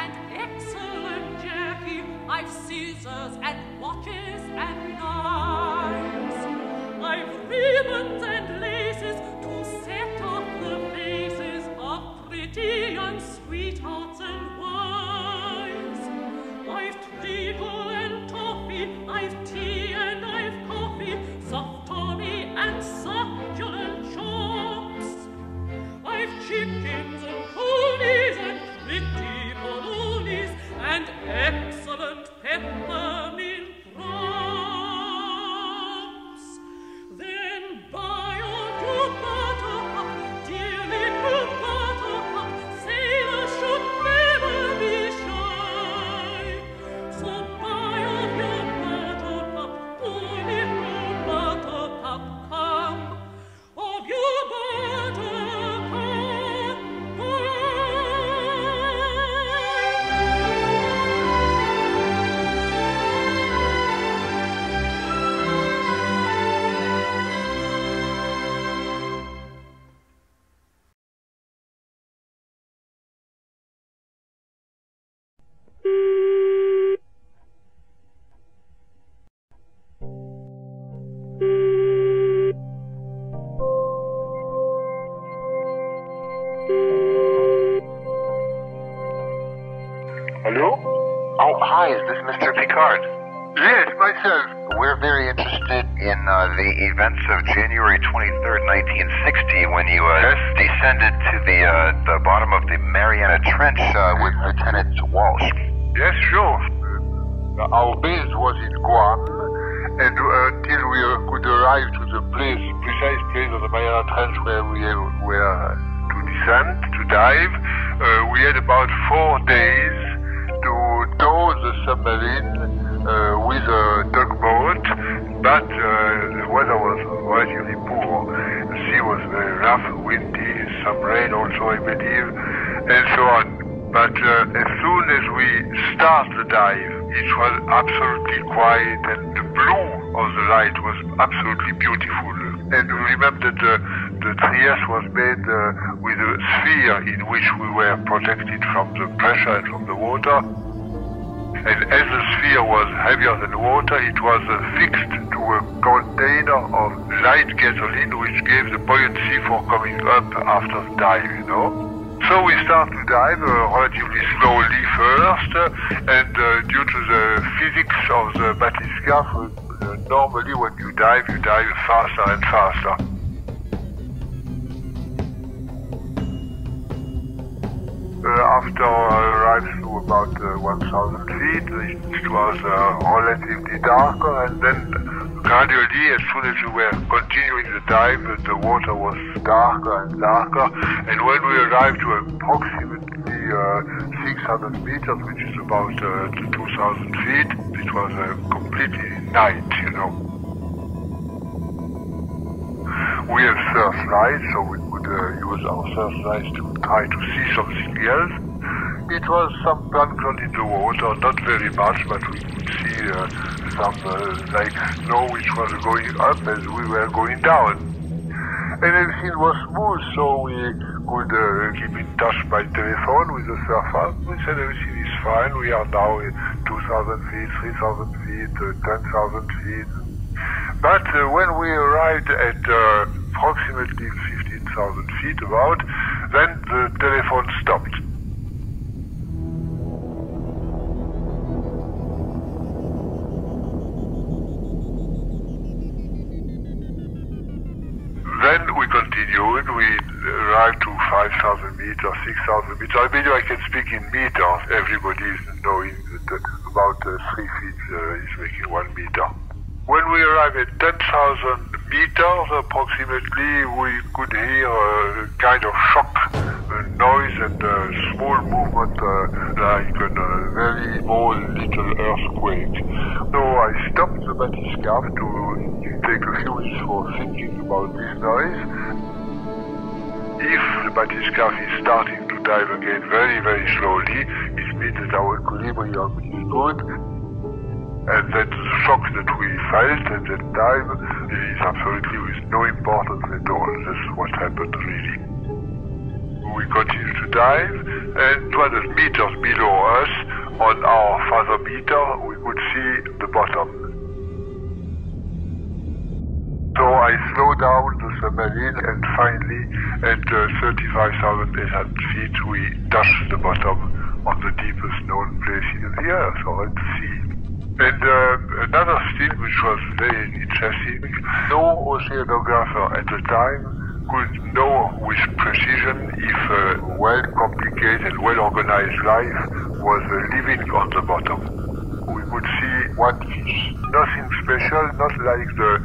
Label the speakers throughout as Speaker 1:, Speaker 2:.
Speaker 1: and excellent jerky. I've scissors and watches and knives. I've ribbons and laces to set off the faces of pretty young sweethearts and wives. I've treacle and toffee, I've tea and I've coffee, soft tommy and succulent chops. I've chickens and ponies and pretty polonies and excellent peppermint drops. Then buy all your buttercup, dear little buttercup, sailors should never be shy. So buy all your buttercup, oh little buttercup, come, of your buttercup, come.
Speaker 2: Hello?
Speaker 3: Oh, hi, is this Mr. Picard?
Speaker 2: Yes, myself.
Speaker 3: We're very interested in the events of January 23rd, 1960, when you descended to the bottom of the Mariana Trench with Lieutenant Walsh.
Speaker 2: Yes, sure. Our base was in Guam, and until we could arrive to the precise place of the Mariana Trench where we were to descend, to dive, we had about 4 days to tow the submarine with a tugboat, but the weather was relatively poor. The sea was very rough, windy, some rain also, I believe, and so on. But as soon as we start the dive, it was absolutely quiet, and the blue of the light was absolutely beautiful. And remember that the Trieste was made with a sphere in which we were protected from the pressure and from the water. And as the sphere was heavier than water, it was fixed to a container of light gasoline, which gave the buoyancy for coming up after the dive, you know. So we start to dive relatively slowly first, and due to the physics of the bathyscaphe, normally when you dive faster and faster. After arrived to about 1,000 feet, it was relatively darker, and then gradually, as soon as we were continuing the dive, the water was darker and darker, and when we arrived to approximately 600 meters, which is about 2,000 feet, it was completely night, you know. We have searchlights, so we could use our searchlights to try to see something else. It was some plankton in the water, not very much, but we could see some like snow which was going up as we were going down. And everything was smooth, so we could keep in touch by telephone with the surfer. We said everything is fine, we are now in 2,000 feet, 3,000 feet, 10,000 feet. But when we arrived at approximately 15,000 feet about, then the telephone stopped. Then we continued, we arrived to 5,000 meters, 6,000 meters. I believe I can speak in meters. Everybody is knowing that about 3 feet is making 1 meter. When we arrived at 10,000 meters approximately, we could hear a kind of shock, a noise and a small movement like a very small little earthquake. So I stopped the bathyscaphe to take a few minutes for thinking about this noise. If the bathyscaphe is starting to dive again very, very slowly, it means that our equilibrium is good. And that shock that we felt at that time is absolutely with no importance at all. That's what happened really. We continued to dive, and 200 meters below us, on our fathometer, we could see the bottom. So I slowed down the submarine, and finally, at 35,800 feet, we touched the bottom on the deepest known place in the Earth, or at the sea. And another thing which was very interesting, no oceanographer at the time could know with precision if a well-complicated, well-organized life was living on the bottom. We could see one fish, nothing special, not like the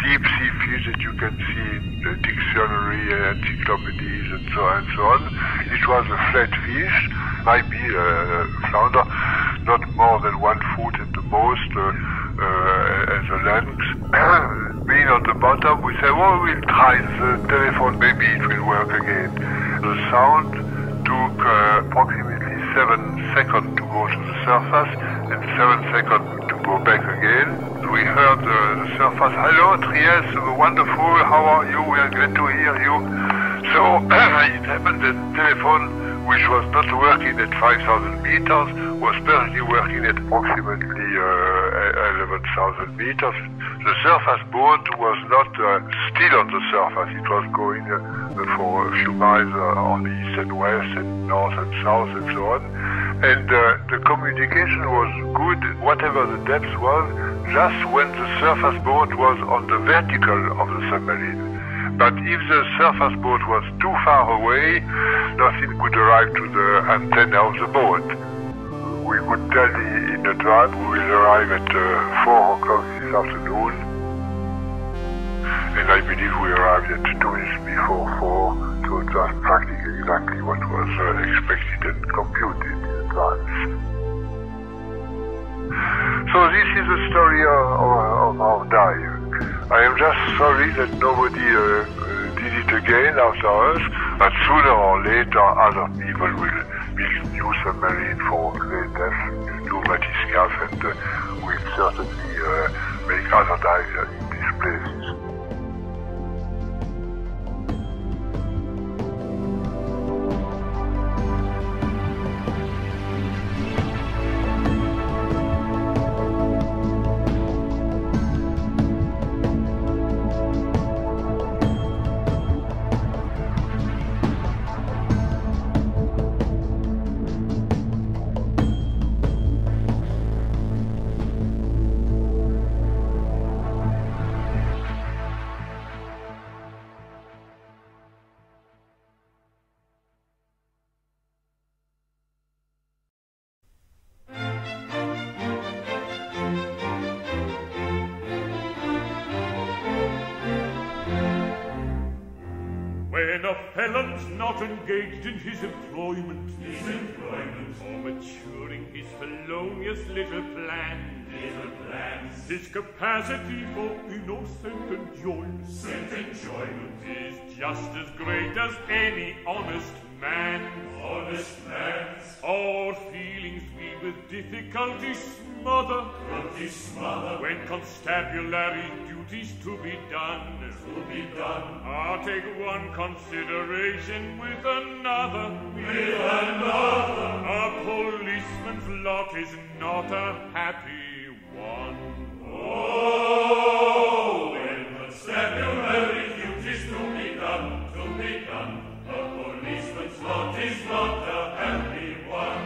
Speaker 2: deep-sea fish that you can see in the dictionary and encyclopedias and so on and so on. It was a flat fish, might be a flounder, not more than 1 foot at the most as a length. Being on the bottom, we said, well, we'll try the telephone, maybe it will work again. The sound took approximately 7 seconds to go to the surface and 7 seconds to go back again. We heard the surface, hello, Trieste, wonderful, how are you? We are glad to hear you. So it happened that the telephone, which was not working at 5,000 meters, was perfectly working at approximately 11,000 meters. The surface boat was not still on the surface. It was going for a few miles on the east and west and north and south and so on. And the communication was good, whatever the depth was, just when the surface boat was on the vertical of the submarine. But if the surface boat was too far away, nothing could arrive to the antenna of the boat. We could tell in advance we will arrive at 4 o'clock this afternoon. And I believe we arrived at 2 minutes before 4, so it was practically exactly what was expected and computed in advance. So this is the story of our dive. I am just sorry that nobody did it again after us, but sooner or later other people will build new submarine for great depth, new bathyscaphe, and will certainly make other dives in these places.
Speaker 1: When a felon's not engaged in his employment, or maturing his felonious little plans, his capacity for innocent enjoyment, is just as great as any honest man's. Our feelings we with difficulty smother, when constabulary duties to be done. I'll take one consideration with another. A policeman's lot is not a happy one.
Speaker 4: Oh, when constabulary duties to be done, a policeman's lot is not a happy one.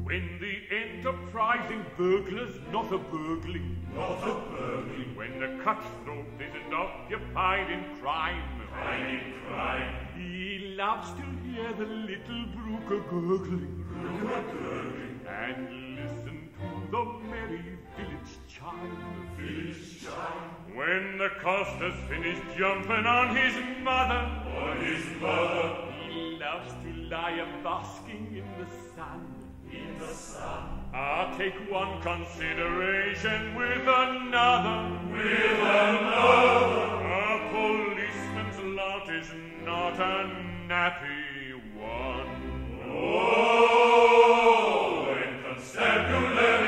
Speaker 1: When the enterprising burglar's not a burgling, when the cutthroat isn't occupied in crime, he loves to hear the little brook a-gurgling, and listen to the merry village chime. When the coster's finished jumping on his mother, he loves to lie a-basking in the sun. I'll take one consideration with another. A policeman's lot is not a nappy one.
Speaker 4: Oh, when constabulary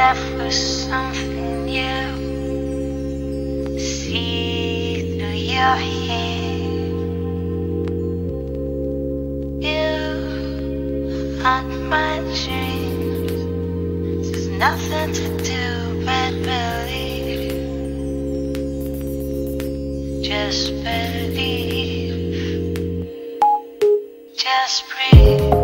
Speaker 5: left with something new. See through your hair. You haunt my dreams. There's nothing to do but believe. Just believe. Just breathe.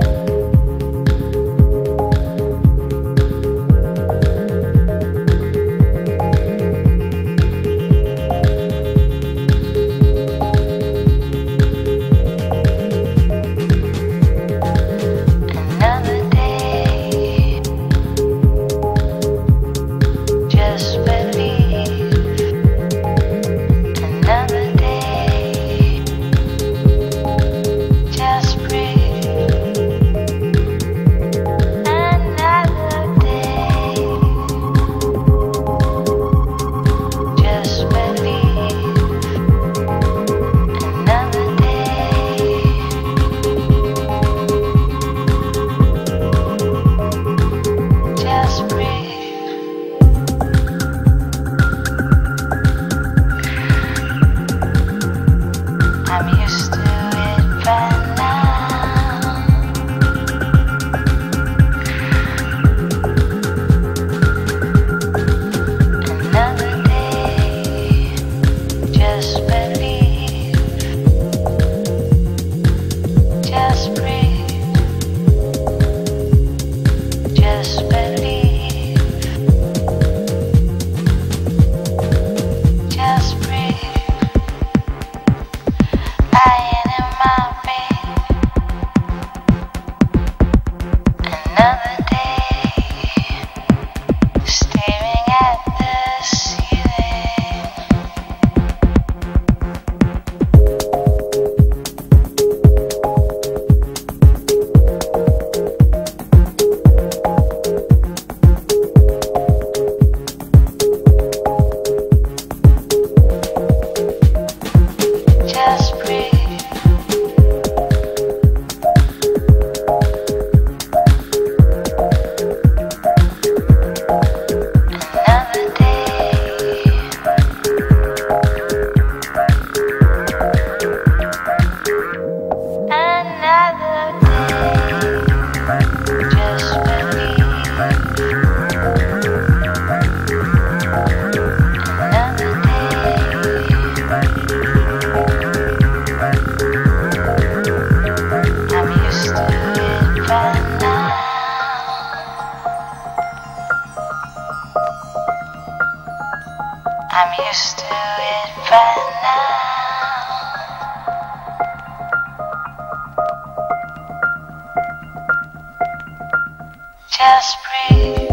Speaker 5: I'm used to it by now. Just breathe.